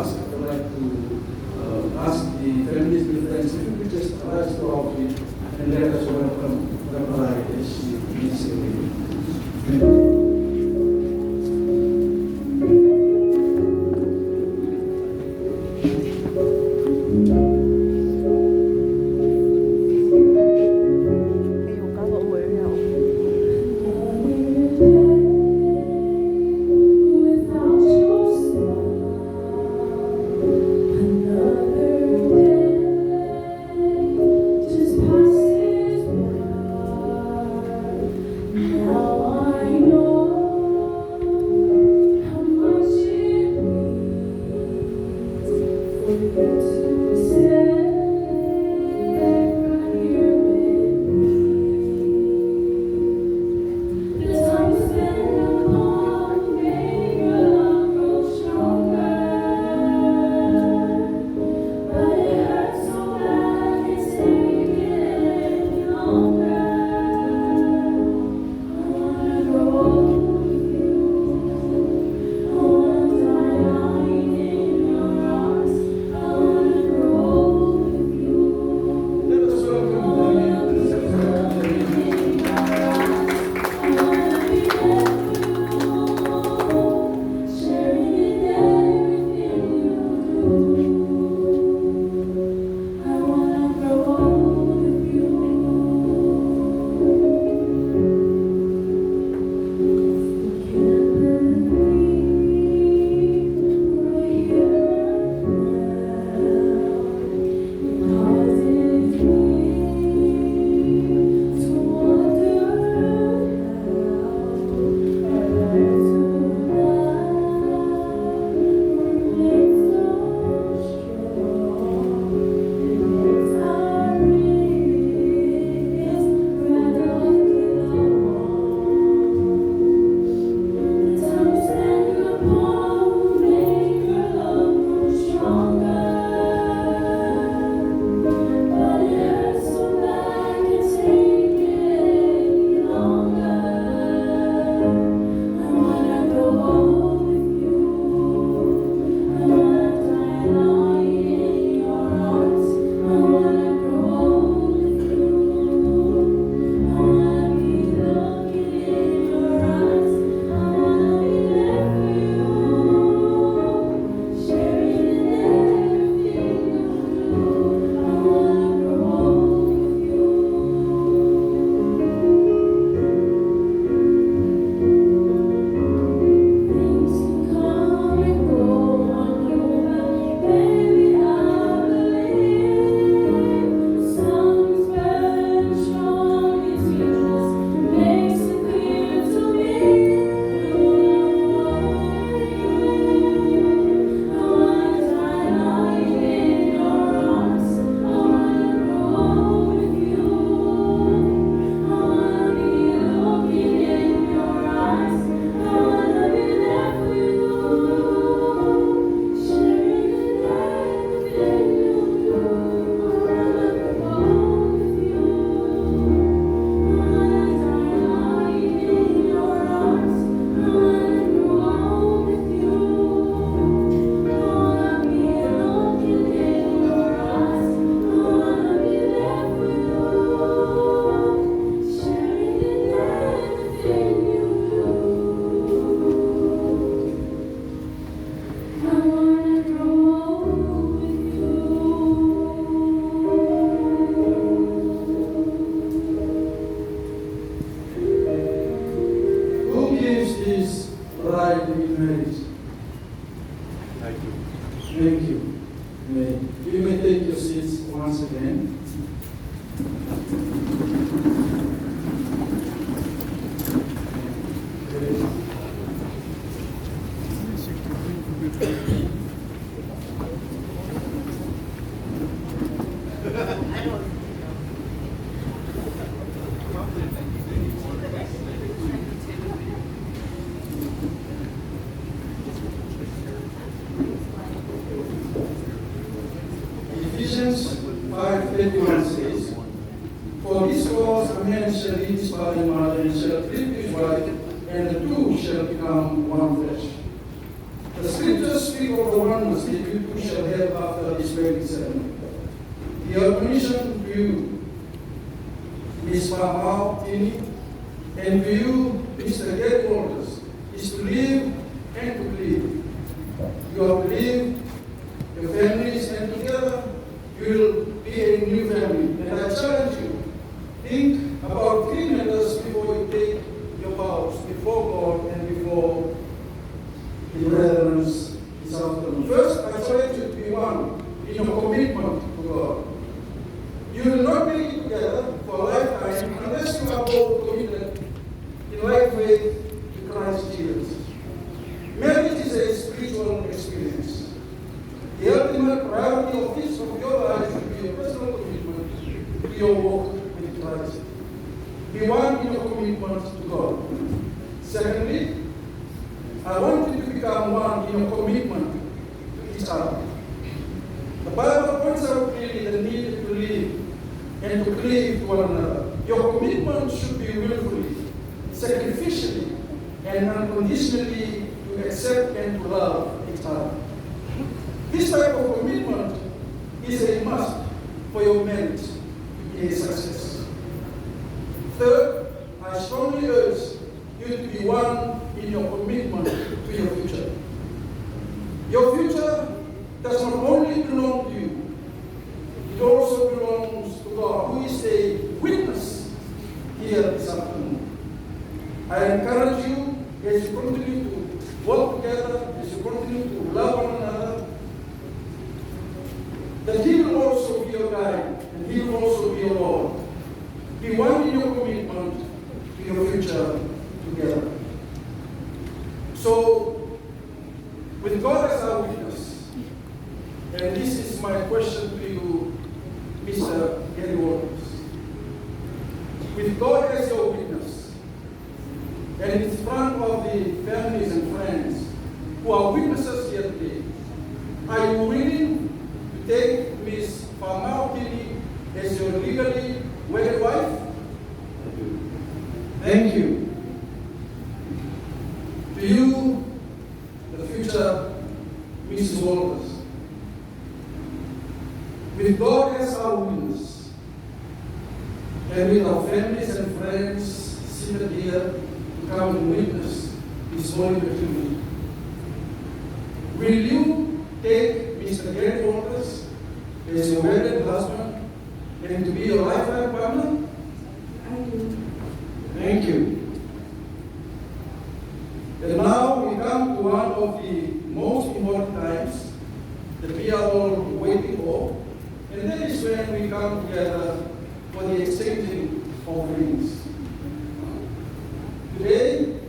ask, I would like to ask the feminist friends if you could just rise to our feet and let us welcome the bride as she meets away. Thank you. You may take your seats once again. Ephesians 5:21 says, "For this cause a man shall leave his father and mother, and shall cleave to his wife, and the two shall become one flesh." The scriptures speak of the one commandments that you shall have after this wedding ceremony. The admonition to you, Miss Tini, and to you, Mr. Gary Walters, is to live and to live. You have to live your families, and together you will be a new family. And I challenge you, think about 3 minutes before you take your vows before God and before the brethren this afternoon. First, I challenge you to be one in your commitment to God. You will not be together for a lifetime unless you are both committed in like faith to Christ Jesus. Marriage is a spiritual experience. The ultimate priority of your life should be a personal commitment to your walk with Christ. Be one in your commitment to God. Secondly, I want you to become one in your commitment to each other. The Bible points out clearly the need to live and to cleave to one another. Your commitment should be willfully, sacrificially, and unconditionally to accept and to love each other. This type of commitment is a must for your marriage to be a success. Third, I strongly urge you to be one in your commitment to your future. Your future does not only belong to you, it also belongs to God, who is a witness here this afternoon. I encourage you as you continue to work together, as you continue to love one another, that He will also be your guide and He will also be your Lord. Be one in your commitment to your future together. So, with God as our witness, and this is my question to you, Mr. Gary Walters. With God as your witness, and in front of the families and friends who are witnesses here today, are you willing to take Ms. Tini as your legally wedded wife? Thank you. To you, the future Mrs. Walters. With God as our witness, and with our families and friends seated here to come and witness this holy activity, will you take Mr. Gary Walters as your wedded husband and to be your lifetime partner? I do. Thank you. And now we come to one of the most important times that we are all waiting for, and that is when we come together for the exchanging of rings. Today,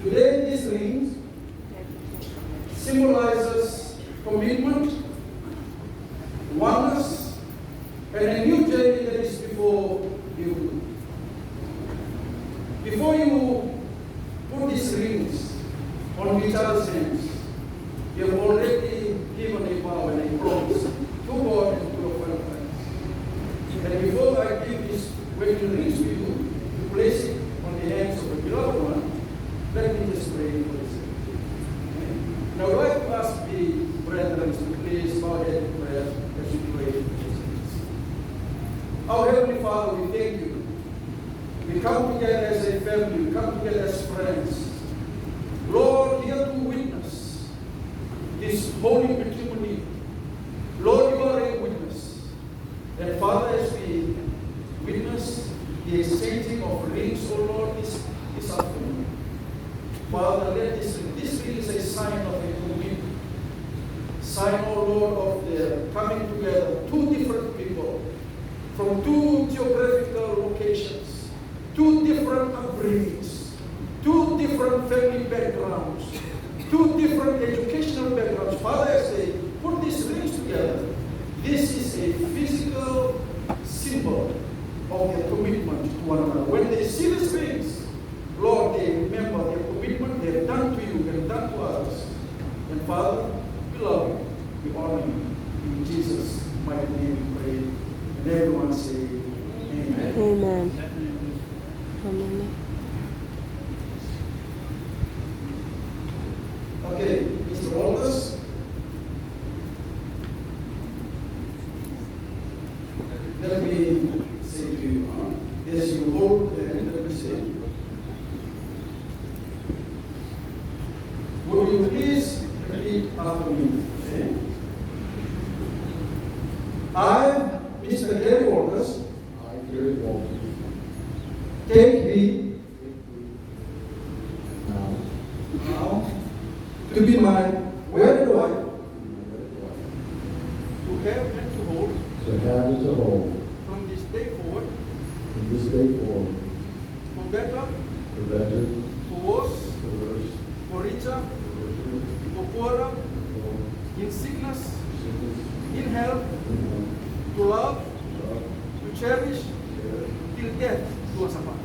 these rings symbolizes commitment, oneness, and a new journey that is before you. Before you put these rings on each other's hands, you have already given a vow and a promise to God and to your fellow friends. And before I give this wedding rings to you, to place it on the hands of the beloved one, let me just pray for this. Now I'd like to ask the brethren to please bow their head in prayer as we pray for these rings. Our Heavenly Father, we thank you. We come together as a family, we come together as friends. Lord, here to witness this holy matrimony. Lord, you are a witness. And Father, as we witness the exchanging of rings, O Lord, this afternoon, Father, let this ring is a sign of a commitment. Sign, O Lord, of the coming together, two different people from two geographical locations, two different upbringings, two different family backgrounds, two different educational backgrounds. Father, as they put these rings together, this is a physical symbol of their commitment to one another. When they see these rings, Lord, they remember their commitment they have done to you, they have done to us. And Father, we love you, we honor you. In Jesus' mighty name we pray. And everyone say, Amen. Amen. Amen. Okay, Mr. me say to you, as you hold the hand, let me say, would you please repeat after me? Okay? I, Mr. Gary Walters, take thee now to be my wedded wife, to have and to hold from this day forward, for better, for worse, for richer, for poorer, in sickness, in health, to love, to cherish, till death do us apart.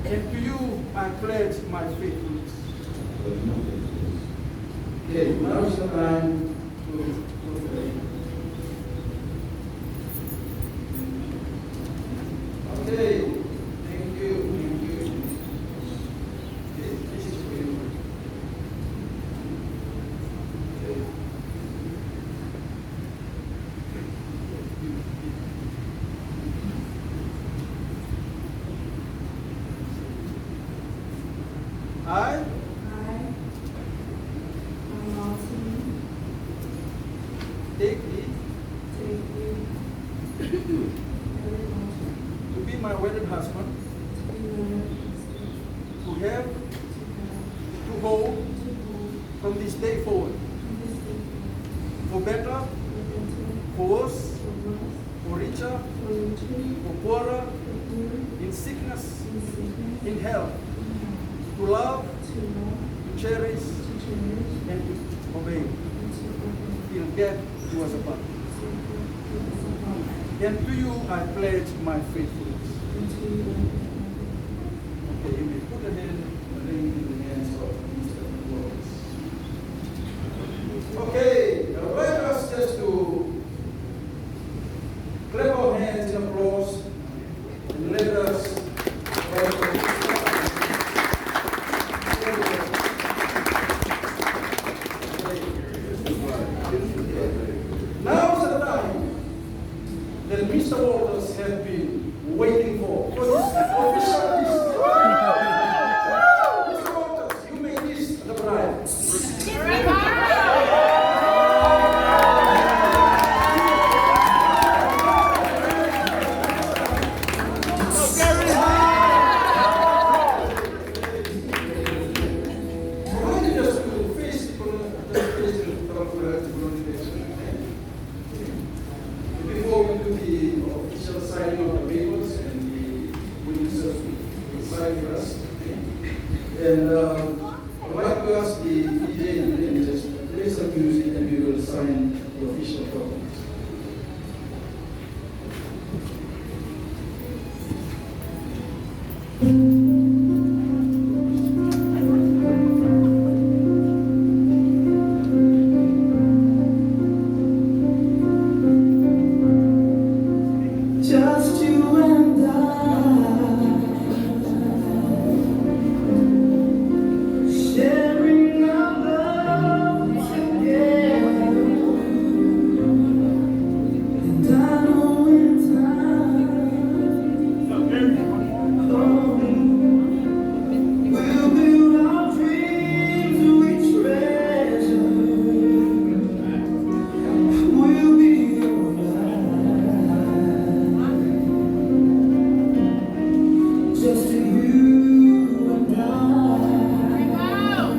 And to you I pledge my faithfulness. Okay, now is the time to pray. Okay, thank you. Okay, this is for you. Okay. I, take thee to be my wedded husband, to have, to hold from this day forward, for better, for worse, for richer, for poorer, in sickness, in health, to love, to cherish, and to obey, till death do us apart. And to you I pledge my faithfulness. Okay, you may put a ring in the hands of Mr. Walters. Okay, now let us just to clap our hands in applause and let us welcome. Now is the time that Mr. Walters has been waiting for this official kiss. Mr. Walters, you may kiss the bride. I want you just to face before we do the official signing of the papers and the witnesses will sign for us. And I'd like to ask the DJ and just play some music and we will sign the official documents. Just you and I, sharing our love together. And I know in time, we'll build our dreams we treasure. We'll be just you and I. Oh,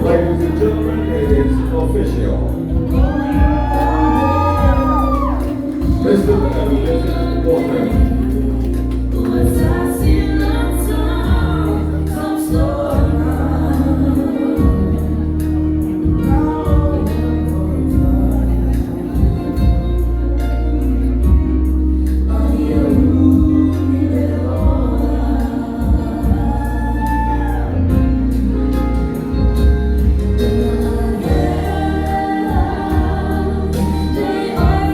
Ladies and gentlemen, it is official. Mr. and Mrs. Walters. They are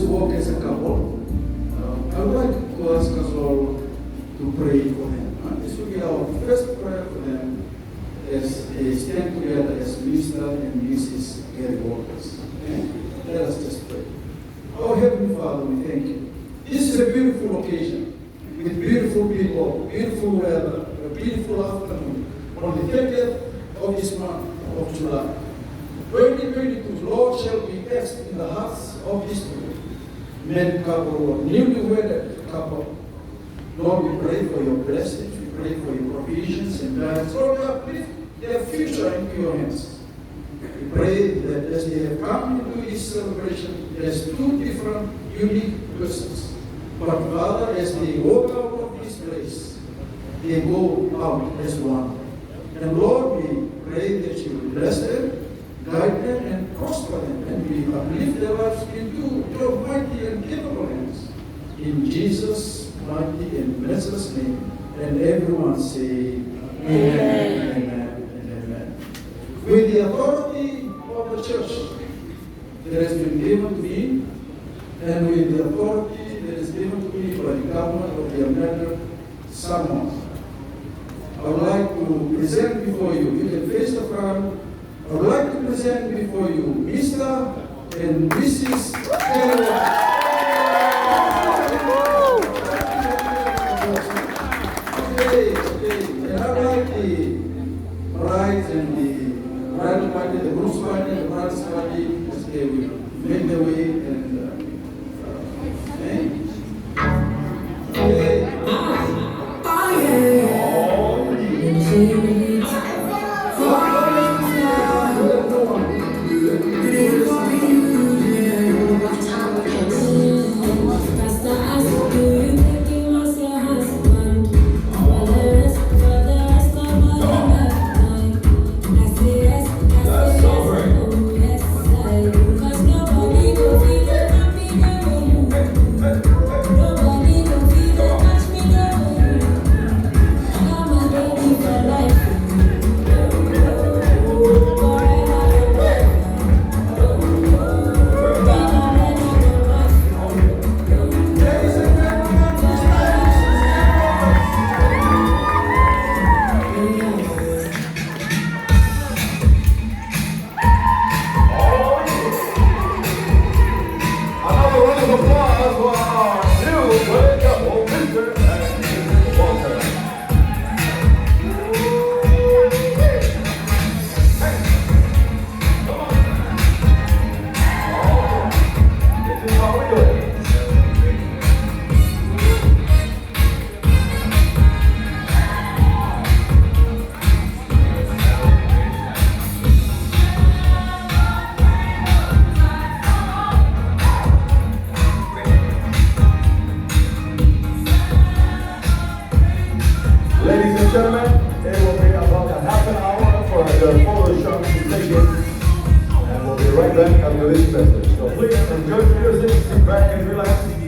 always walk as a couple. I would like to ask us all to pray for them. This will be our first prayer for them as they stand together as Mr. and Mrs. Gary Walters. Okay? Let us just pray. Our Heavenly Father, we thank you. This is a beautiful occasion with beautiful people, beautiful weather, a beautiful afternoon on the 30th of this month of July. 2022, Lord, shall be etched in the hearts of these people, married couple or newly wedded couple. Lord, we pray for your blessings, we pray for your provisions and guidance. Lord, we uplift their future into your hands. We pray that as they have come into this celebration, there's two different, unique persons. But Father, as they walk out of this place, they go out as one. And Lord, we pray that you will bless them, guide them, and prosper them, and we uplift their lives into your mighty and capable hands. In Jesus' mighty and blessed name, and everyone say, Amen. Amen. And amen. With the authority of the church that has been given to me, and with the authority that is given to me by the government of the American Samoa, I would like to present before you, you can face the front, I would like to present before you Mr. and Mrs. Taylor. Okay, and I would like the bride and the bridal party, the groom's party, the bride's party, as they will make their way and gentlemen, it will take about a half an hour for the photo shot to take it, and we'll be right back after this message. So please enjoy the music, sit back and relax.